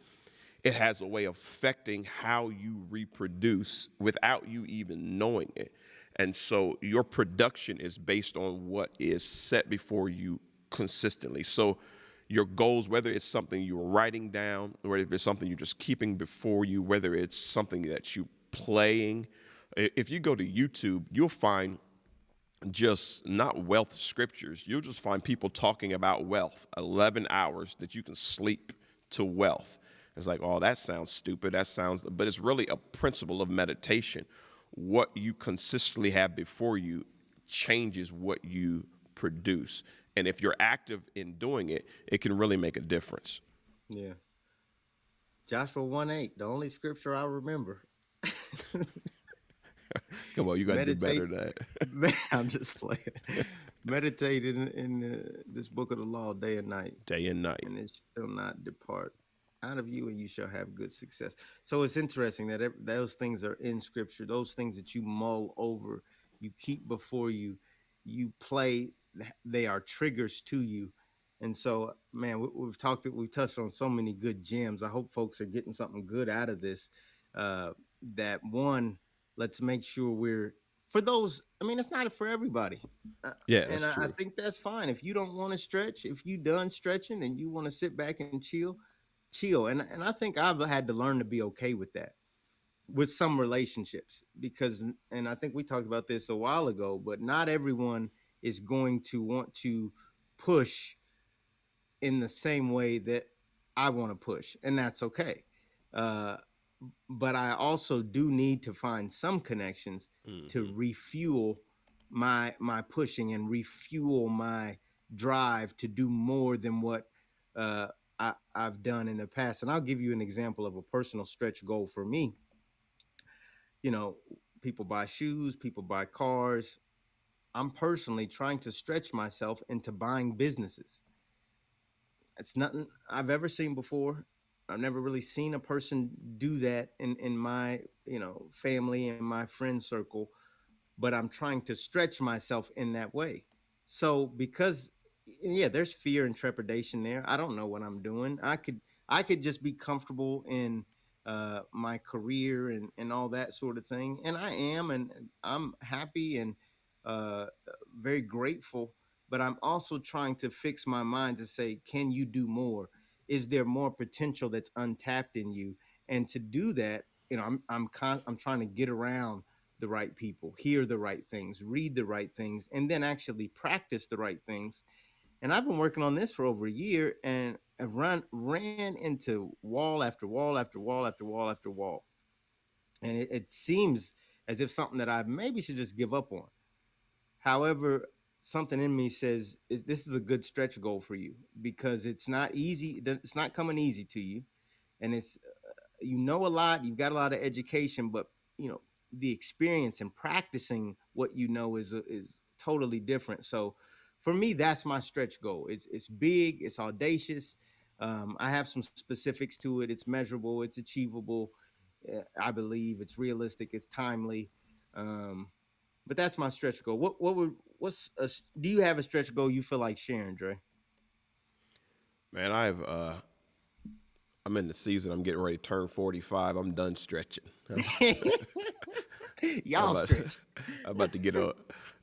B: it has a way of affecting how you reproduce without you even knowing it. And so your production is based on what is set before you consistently. So your goals, whether it's something you're writing down, or if it's something you're just keeping before you, whether it's something that you playing, if you go to YouTube, you'll find just not wealth scriptures. You'll just find people talking about wealth, 11 hours that you can sleep to wealth. It's like, oh, that sounds stupid. That sounds, but it's really a principle of meditation. What you consistently have before you changes what you produce. And if you're active in doing it, it can really make a difference.
A: Yeah. Joshua 1:8, the only scripture I remember.
B: Come on, you got to do
A: Meditate.
B: better than
A: I'm just playing. Meditate in this book of the law day and night,
B: that. Day and night.
A: and it shall not depart out of you, and you shall have good success. So it's interesting that those things are in Scripture. Those things that you mull over, you keep before you, you play. They are triggers to you. And so, man, we've touched on so many good gems. I hope folks are getting something good out of this. Uh, that one, let's make sure we're for those. I mean, it's not for everybody. Uh,
B: Yeah,
A: and
B: that's
A: I
B: true.
A: think that's fine. If you don't want to stretch, if you done stretching and you want to sit back and chill. And I think I've had to learn to be okay with that with some relationships because, and I think we talked about this a while ago, but not everyone is going to want to push in the same way that I want to push, and that's okay. Uh, but I also do need to find some connections to
B: Hmm.
A: refuel my pushing and refuel my drive to do more than what uh, I've done in the past. And I'll give you an example of a personal stretch goal for me. You know, people buy shoes, people buy cars. I'm personally trying to stretch myself into buying businesses. It's nothing I've ever seen before. I've never really seen a person do that in my, family and my friend circle, but I'm trying to stretch myself in that way. So because yeah, there's fear and trepidation there. I don't know what I'm doing. I could just be comfortable in my career and all that sort of thing, and I am, and I'm happy and uh, very grateful. But I'm also trying to fix my mind to say, can you do more? Is there more potential that's untapped in you? And to do that, I'm trying to get around the right people, hear the right things, read the right things, and then actually practice the right things. And I've been working on this for over a year, and I've ran into wall after wall after wall after wall after wall. And it seems as if something that I maybe should just give up on. However, something in me says this is a good stretch goal for you because it's not easy. It's not coming easy to you, and it's you know a lot, you've got a lot of education, but you know the experience and practicing what you know is totally different. So for me, that's my stretch goal. It's big, it's audacious. I have some specifics to it. It's measurable, it's achievable. I believe it's realistic, it's timely. Um, but that's my stretch goal. Do you have a stretch goal you feel like sharing, Dre?
B: Man, I'm in the season. I'm getting ready to turn 45. I'm done stretching. I'm
A: Y'all
B: about,
A: stretch.
B: I'm about to get on.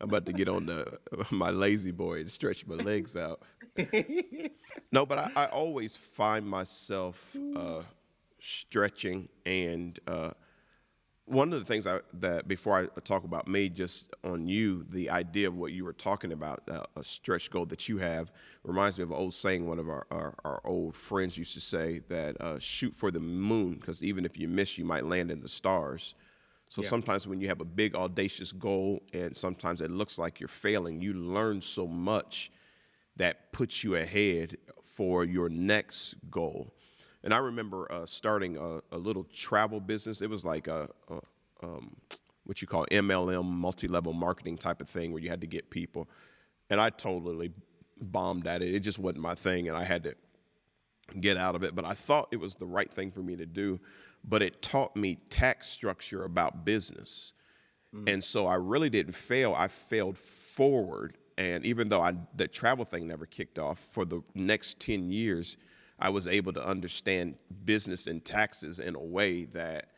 B: I'm about to get on the my lazy boy and stretch my legs out. No, but I always find myself stretching and one of the things that before I talk about me, just on you, the idea of what you were talking about, a stretch goal that you have, reminds me of an old saying one of our old friends used to say that shoot for the moon, because even if you miss, you might land in the stars. So
A: Yeah.
B: sometimes when you have a big audacious goal and sometimes it looks like you're failing, you learn so much that puts you ahead for your next goal. And I remember starting a little travel business. It was like what you call MLM, multi-level marketing type of thing, where you had to get people. And I totally bombed at it. It just wasn't my thing, and I had to get out of it. But I thought it was the right thing for me to do. But it taught me tax structure about business.
A: Mm.
B: And so I really didn't fail. I failed forward. And even though the travel thing never kicked off, for the next 10 years, I was able to understand business and taxes in a way that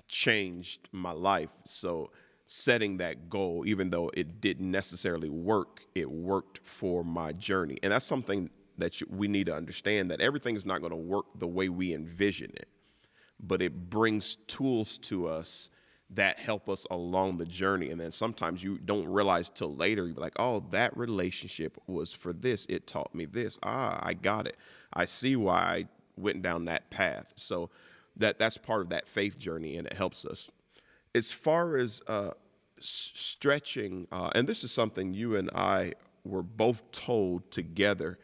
B: changed my life. So setting that goal, even though it didn't necessarily work, it worked for my journey. And that's something that we need to understand, that everything is not going to work the way we envision it, but it brings tools to us that help us along the journey. And then sometimes you don't realize till later, you're like, oh, that relationship was for this. It taught me this. Ah, I got it. I see why I went down that path. So that's part of that faith journey, and it helps us. As far as stretching, and this is something you and I were both told together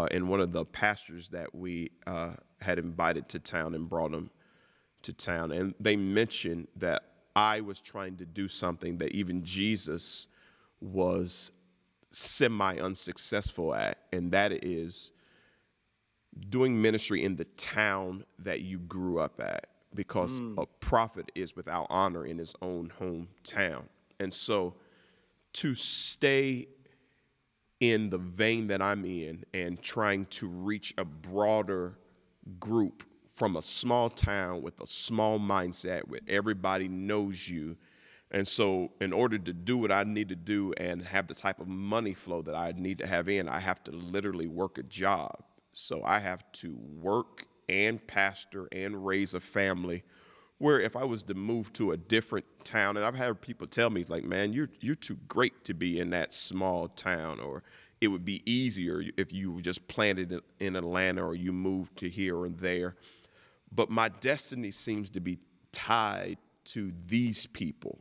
B: in one of the pastors that we had invited to town and brought them to town. And they mentioned that I was trying to do something that even Jesus was semi unsuccessful at, and that is doing ministry in the town that you grew up at, because
A: Mm.
B: a prophet is without honor in his own hometown. And so to stay in the vein that I'm in and trying to reach a broader group from a small town with a small mindset where everybody knows you. And so in order to do what I need to do and have the type of money flow that I need to have in, I have to literally work a job. So I have to work and pastor and raise a family, where if I was to move to a different town, and I've had people tell me, like, man, you're too great to be in that small town, or it would be easier if you just planted in Atlanta or you moved to here or there. But my destiny seems to be tied to these people,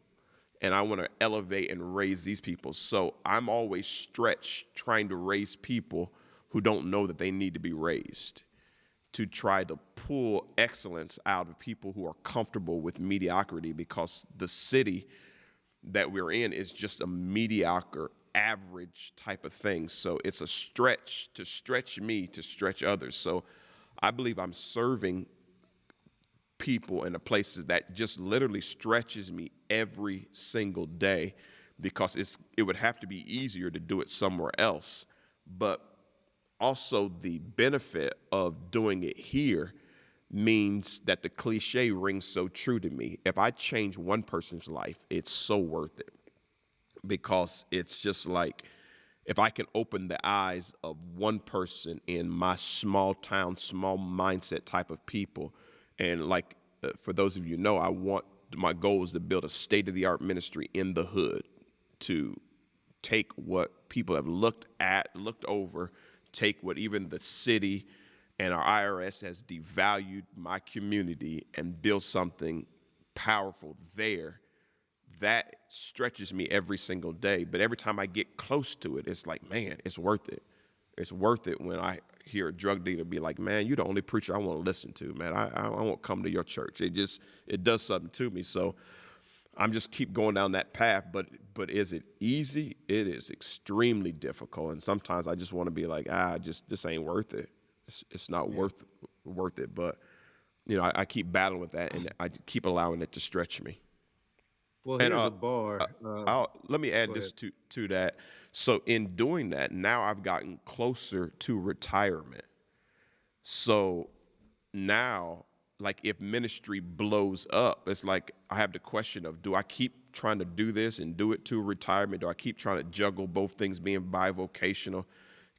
B: and I want to elevate and raise these people. So I'm always stretched trying to raise people who don't know that they need to be raised, to try to pull excellence out of people who are comfortable with mediocrity, because the city that we're in is just a mediocre, average type of thing. So it's a stretch to stretch me to stretch others. So I believe I'm serving people in the places that just literally stretches me every single day, because it would have to be easier to do it somewhere else. But also the benefit of doing it here means that the cliche rings so true to me. If I change one person's life, it's so worth it, because it's just like, if I can open the eyes of one person in my small town, small mindset type of people, and like for those of you who know, my goal is to build a state-of-the-art ministry in the hood, to take what people have looked over, take what even the city and our IRS has devalued my community, and build something powerful there. That stretches me every single day. But every time I get close to it, it's like, man, it's worth it. It's worth it when I hear a drug dealer be like, man, you're the only preacher I want to listen to, man. I won't come to your church. It does something to me. So I'm just keep going down that path. But is it easy? It is extremely difficult. And sometimes I just want to be like, this ain't worth it. It's not
A: Yeah.
B: worth it. But I keep battling with that, and I keep allowing it to stretch me.
A: Well,
B: And
A: here's a bar.
B: let me add
A: Go
B: this
A: ahead.
B: to that. So in doing that, now I've gotten closer to retirement. So now, like, if ministry blows up, it's like I have the question of, do I keep trying to do this and do it to retirement? Do I keep trying to juggle both things, being bivocational?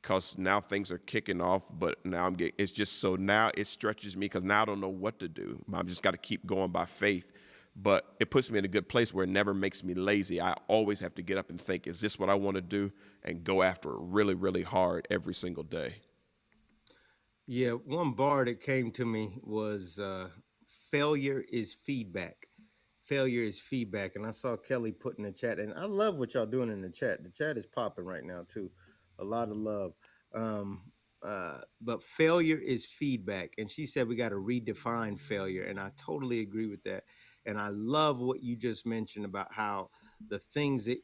B: Because now things are kicking off, but now it's just, so now it stretches me, because now I don't know what to do. I'm just got to keep going by faith. but it puts me in a good place where it never makes me lazy. I always have to get up and think, is this what I want to do? And go after it really, really hard every single day.
A: Yeah, one bar that came to me was failure is feedback. Failure is feedback. And I saw Kelly put in the chat, and I love what y'all doing in the chat. The chat is popping right now, too. A lot of love. Um, but failure is feedback. And she said we got to redefine failure. And I totally agree with that. And I love what you just mentioned about how the things that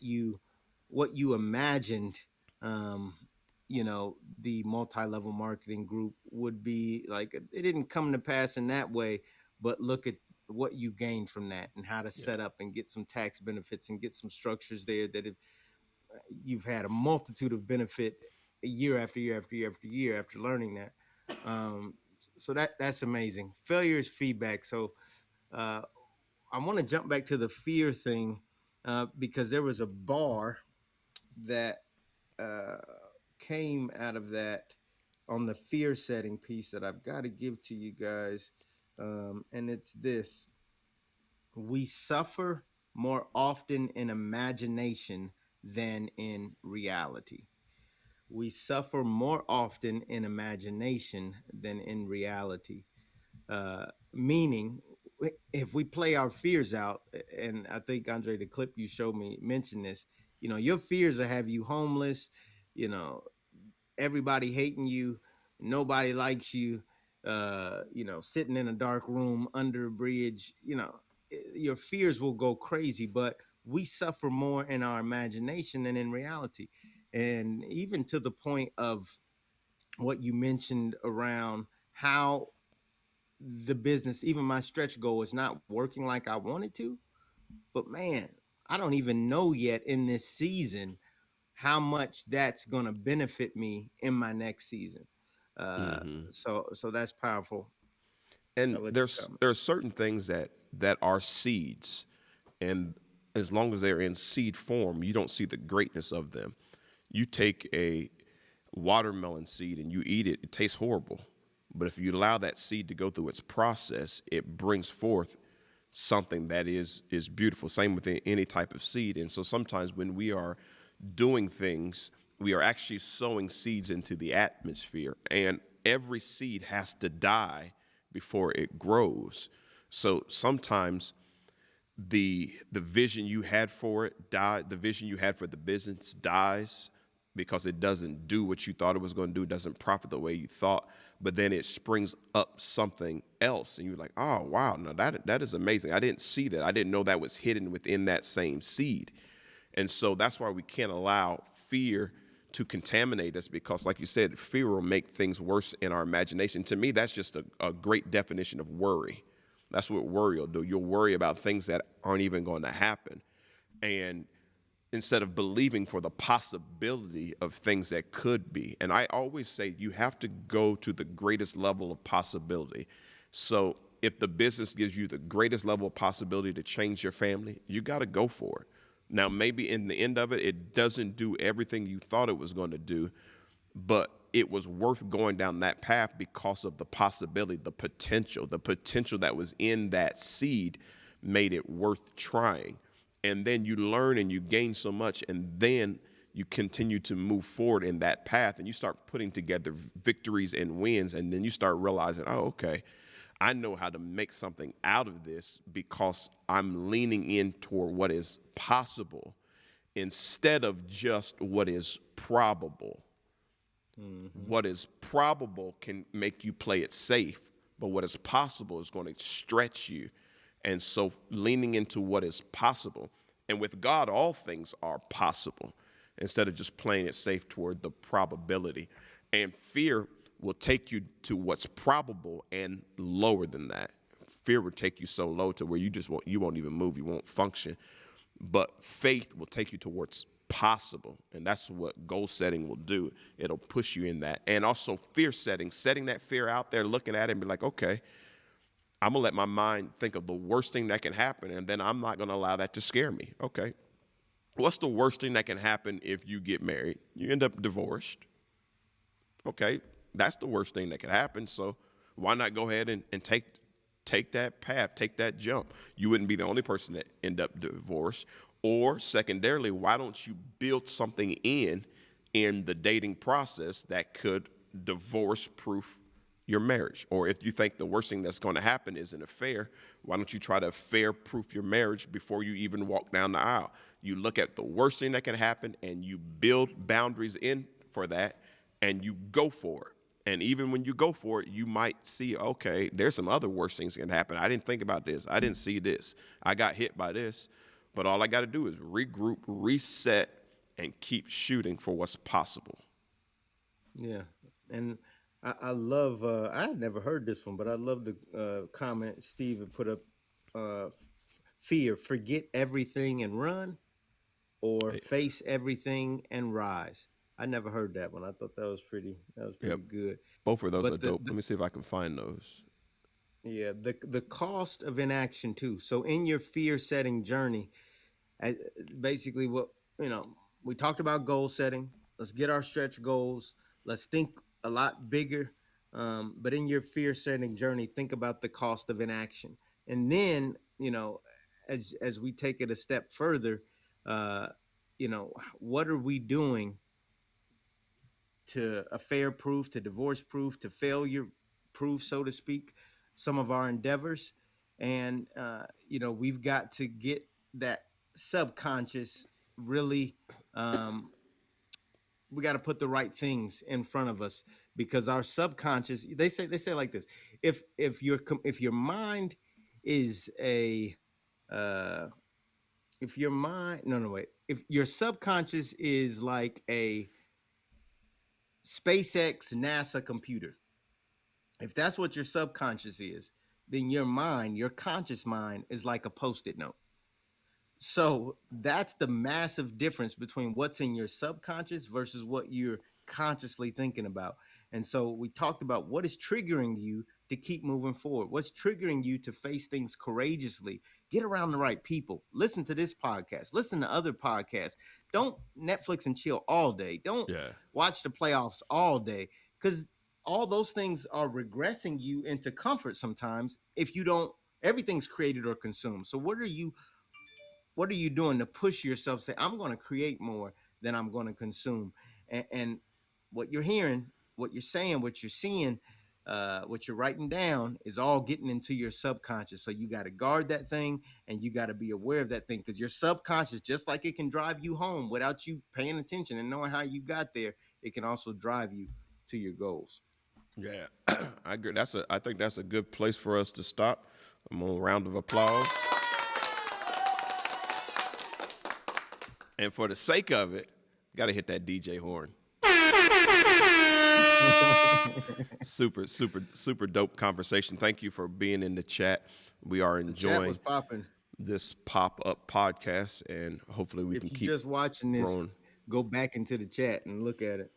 A: what you imagined, um, the multi-level marketing group would be like, it didn't come to pass in that way, but look at what you gained from that and how to
B: Yeah.
A: set up and get some tax benefits and get some structures there that if you've had a multitude of benefit year after year after year after year after learning that. So that's amazing. Failure is feedback. So uh, I want to jump back to the fear thing, because there was a bar that uh, came out of that on the fear setting piece that I've got to give to you guys. And it's this: we suffer more often in imagination than in reality. We suffer more often in imagination than in reality. Meaning, if we play our fears out, and I think Andre, the clip you showed me mentioned this, your fears will have you homeless, you know, everybody hating you, nobody likes you, sitting in a dark room under a bridge, your fears will go crazy, but we suffer more in our imagination than in reality. And even to the point of what you mentioned around how the business, even my stretch goal, is not working like I wanted to. But man, I don't even know yet in this season how much that's going to benefit me in my next season. Uh,
B: Hmm.
A: so that's powerful.
B: And
A: I'll let you
B: there's
A: comment.
B: there are certain things that are seeds, and as long as they're in seed form, you don't see the greatness of them. You take a watermelon seed and you eat it, it tastes horrible. But if you allow that seed to go through its process, it brings forth something that is beautiful. Same with any type of seed. And so sometimes when we are doing things, we are actually sowing seeds into the atmosphere, and every seed has to die before it grows. So sometimes the vision you had for it died. The vision you had for the business dies because it doesn't do what you thought it was going to do. It doesn't profit the way you thought. But then it springs up something else, and you're like, "Oh wow, no, that is amazing. I didn't see that. I didn't know that was hidden within that same seed." And so that's why we can't allow fear to contaminate us, because, like you said, fear will make things worse in our imagination. To me, that's just a great definition of worry. That's what worry will do. You'll worry about things that aren't even going to happen. And instead of believing for the possibility of things that could be. And I always say you have to go to the greatest level of possibility. So if the business gives you the greatest level of possibility to change your family, you got to go for it. Now, maybe in the end of it, it doesn't do everything you thought it was going to do, but it was worth going down that path because of the possibility, the potential that was in that seed made it worth trying. And then you learn and you gain so much, and then you continue to move forward in that path, and you start putting together victories and wins, and then you start realizing, oh, okay, I know how to make something out of this because I'm leaning in toward what is possible instead of just what is probable.
A: Hmm.
B: What is probable can make you play it safe, but what is possible is going to stretch you. And so leaning into what is possible. And with God, all things are possible instead of just playing it safe toward the probability. And fear will take you to what's probable and lower than that. Fear will take you so low to where you won't even move, you won't function. But faith will take you towards possible, and that's what goal setting will do. It'll push you in that. And also fear setting that fear out there, looking at it and be like, okay, I'm gonna let my mind think of the worst thing that can happen, and then I'm not gonna allow that to scare me. Okay, what's the worst thing that can happen if you get married? You end up divorced. Okay, that's the worst thing that can happen. So why not go ahead and take take that path, take that jump. You wouldn't be the only person that end up divorced. Or secondarily, why don't you build something in the dating process that could divorce proof your marriage? Or if you think the worst thing that's going to happen is an affair, why don't you try to affair proof your marriage before you even walk down the aisle? You look at the worst thing that can happen and you build boundaries in for that and you go for it. And even when you go for it, you might see, okay, there's some other worse things that can happen. I didn't think about this. I didn't see this. I got hit by this. But all I got to do is regroup, reset, and keep shooting for what's possible.
A: Yeah, and I love. I had never heard this one, but I love the comment Steve had put up. Uh, Fear, forget everything and run, or
B: Eh,
A: face everything and rise. I never heard that one. I thought that was pretty. That was
B: Yep.
A: pretty good.
B: Both of those are
A: But
B: dope. Let me see if I can find those.
A: yeah, the cost of inaction too. So in your fear setting journey, uh, basically what we talked about goal setting. Let's get our stretch goals. Let's think a lot bigger. But in your fear setting journey, think about the cost of inaction, and then as we take it a step further, uh, what are we doing to affair proof, to divorce proof, to failure proof, so to speak, some of our endeavors. And, we've got to get that subconscious really, um, we got to put the right things in front of us because our subconscious, they say like this, if your mind is a, uh, if your mind, no, no, wait, if your subconscious is like a SpaceX NASA computer, if that's what your subconscious is, then your mind, your conscious mind, is like a post-it note. So that's the massive difference between what's in your subconscious versus what you're consciously thinking about. And so we talked about what is triggering you to keep moving forward, what's triggering you to face things courageously, get around the right people, listen to this podcast, listen to other podcasts. Don't Netflix and chill all day. Don't
B: Yeah.
A: watch the playoffs all day because all those things are regressing you into comfort sometimes if you don't, everything's created or consumed. So what are you doing to push yourself? Say, I'm going to create more than I'm going to consume. And what you're hearing, what you're saying, what you're seeing, what you're writing down is all getting into your subconscious. So you got to guard that thing and you got to be aware of that thing because your subconscious, just like it can drive you home without you paying attention and knowing how you got there, it can also drive you to your goals.
B: Yeah, I agree. I think that's a good place for us to stop. I'm on a round of applause. And for the sake of it, got to hit that DJ horn. Super, super, super dope conversation. Thank you for being in the chat. We are
A: The chat was
B: enjoying
A: popping.
B: this pop up podcast, and hopefully we can
A: If you're
B: keep
A: just watching this,
B: growing.
A: go back into the chat and look at it.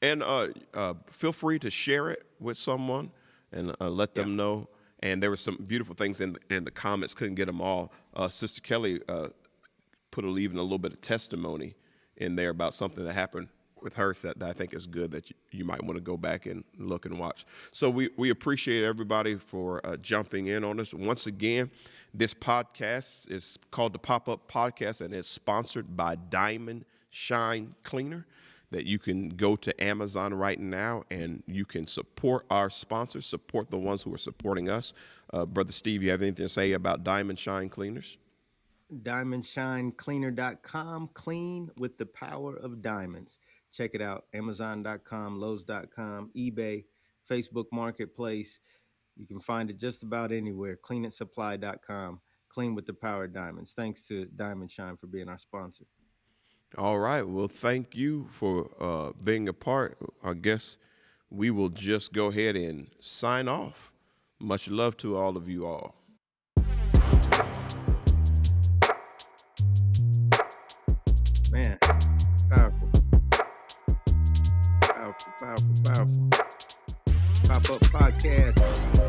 B: And feel free to share it with someone and let
A: Yeah.
B: them know. And there were some beautiful things in the comments. Couldn't get them all. Sister Kelly put even a little bit of testimony in there about something that happened with her that I think is good that you might want to go back and look and watch. So we appreciate everybody for jumping in on us. Once again, this podcast is called the PopUp Podcast and it's sponsored by Diamond Shine Cleaner. That you can go to Amazon right now and you can support our sponsors, support the ones who are supporting us. Brother Steve, you have anything to say about Diamond Shine Cleaners?
A: DiamondShineCleaner.com. Clean with the power of diamonds. Check it out. Amazon.com, Lowe's.com, eBay, Facebook Marketplace. You can find it just about anywhere. CleanItSupply.com. Clean with the power of diamonds. Thanks to Diamond Shine for being our sponsor.
B: All right. Well, thank you for being a part. I guess we will just go ahead and sign off. Much love to all of you all.
A: Man, powerful, powerful, powerful, powerful. Pop Up Podcast.